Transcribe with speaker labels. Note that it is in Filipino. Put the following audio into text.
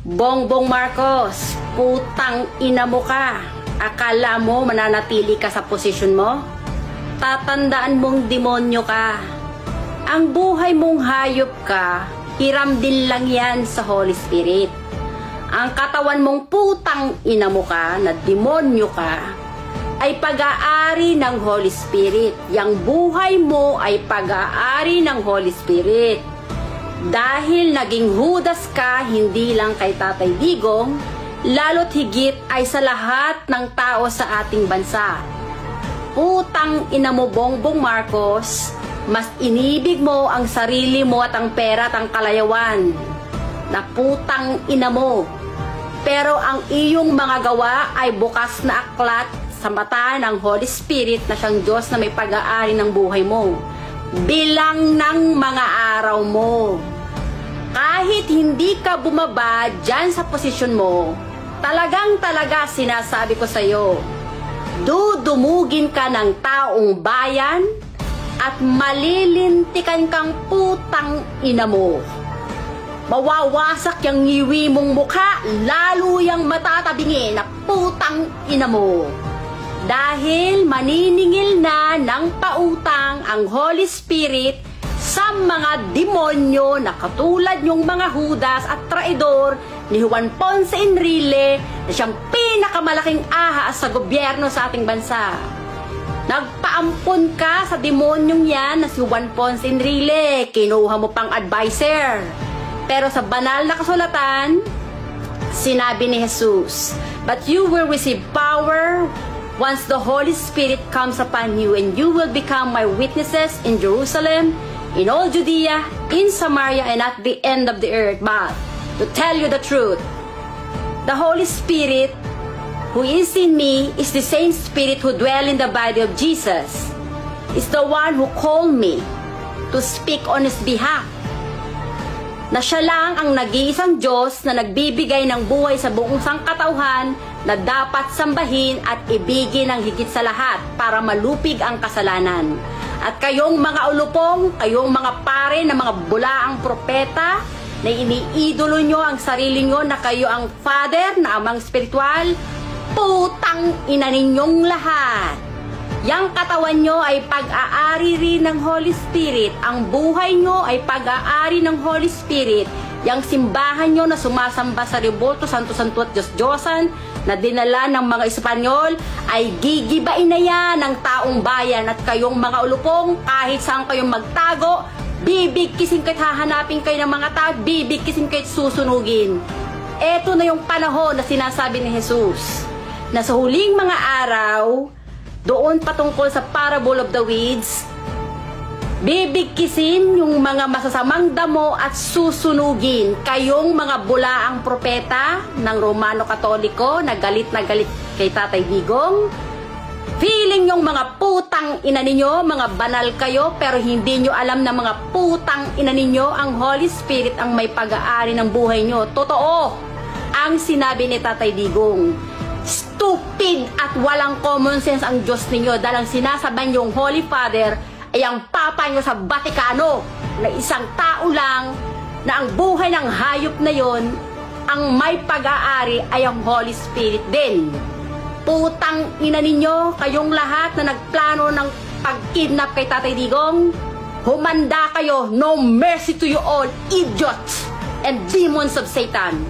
Speaker 1: Bongbong Marcos, putang ina mo ka. Akala mo mananatili ka sa posisyon mo? Tatandaan mong demonyo ka. Ang buhay mong hayop ka, hiram din lang yan sa Holy Spirit. Ang katawan mong putang ina mo ka, na demonyo ka, ay pag-aari ng Holy Spirit. Yang buhay mo ay pag-aari ng Holy Spirit. Dahil naging Judas ka, hindi lang kay Tatay Digong, lalo't higit ay sa lahat ng tao sa ating bansa. Putang ina mo, Bongbong Marcos, mas inibig mo ang sarili mo at ang pera at ang kalayawan. Na putang ina mo. Pero ang iyong mga gawa ay bukas na aklat sa mata ng Holy Spirit na siyang Diyos na may pag-aari ng buhay mo. Bilang ng mga araw mo. Kahit hindi ka bumaba dyan sa posisyon mo, talaga sinasabi ko sa iyo, dudumugin ka ng taong bayan at malilintikan kang putang ina mo. Mawawasak yung ngiwi mong mukha, lalo yung matatabingin na putang ina mo. Dahil maniningil na ng pautang ang Holy Spirit sa mga demonyo na katulad yung mga Judas at traidor ni Juan Ponce Enrile na siyang pinakamalaking ahas sa gobyerno sa ating bansa. Nagpaampon ka sa demonyong yan na si Juan Ponce Enrile, kinuha mo pang adviser. Pero sa banal na kasulatan, sinabi ni Jesus, "But you will receive power once the Holy Spirit comes upon you, and you will become my witnesses in Jerusalem, in all Judea, in Samaria, and at the end of the earth." But to tell you the truth, the Holy Spirit who is in me is the same Spirit who dwell in the body of Jesus. Is the one who called me to speak on His behalf. Na siya lang ang nag-iisang Diyos na nagbibigay ng buhay sa buong sangkatauhan na dapat sambahin at ibigin ng higit sa lahat para malupig ang kasalanan. At kayong mga ulupong, kayong mga pare na mga bulaang propeta na iniidolo nyo ang sarili nyo na kayo ang Father na amang spiritual, putang ina ninyong lahat. Yang katawan nyo ay pag-aari rin ng Holy Spirit. Ang buhay nyo ay pag-aari ng Holy Spirit. Yang simbahan nyo na sumasamba sa Rebulto, Santo Santo at Diyos-Diyosan na dinala ng mga Espanyol ay gigibain na yan ng taong bayan. At kayong mga ulupong, kahit saan kayong magtago, bibigkisin kayo't hahanapin kayo ng mga tao, bibigkisin kayo't susunugin. Eto na yung panahon na sinasabi ni Jesus, na sa huling mga araw, doon patungkol sa parable of the weeds, bibigkisin yung mga masasamang damo at susunugin kayong mga bulaang propeta ng Romano Katoliko na galit kay Tatay Digong. Feeling yung mga putang ina ninyo, mga banal kayo, pero hindi nyo alam na mga putang ina ninyo, ang Holy Spirit ang may pag-aari ng buhay nyo. Totoo ang sinabi ni Tatay Digong. Stupid at walang common sense ang Diyos ninyo dahil ang sinasabi yung Holy Father ay ang Papa nyo sa Vaticano na isang tao lang na ang buhay ng hayop na yon ang may pag-aari ay ang Holy Spirit din. Putang ina ninyo, kayong lahat na nagplano ng pag-kidnap kay Tatay Digong, humanda kayo. No mercy to you all, idiots and demons of Satan.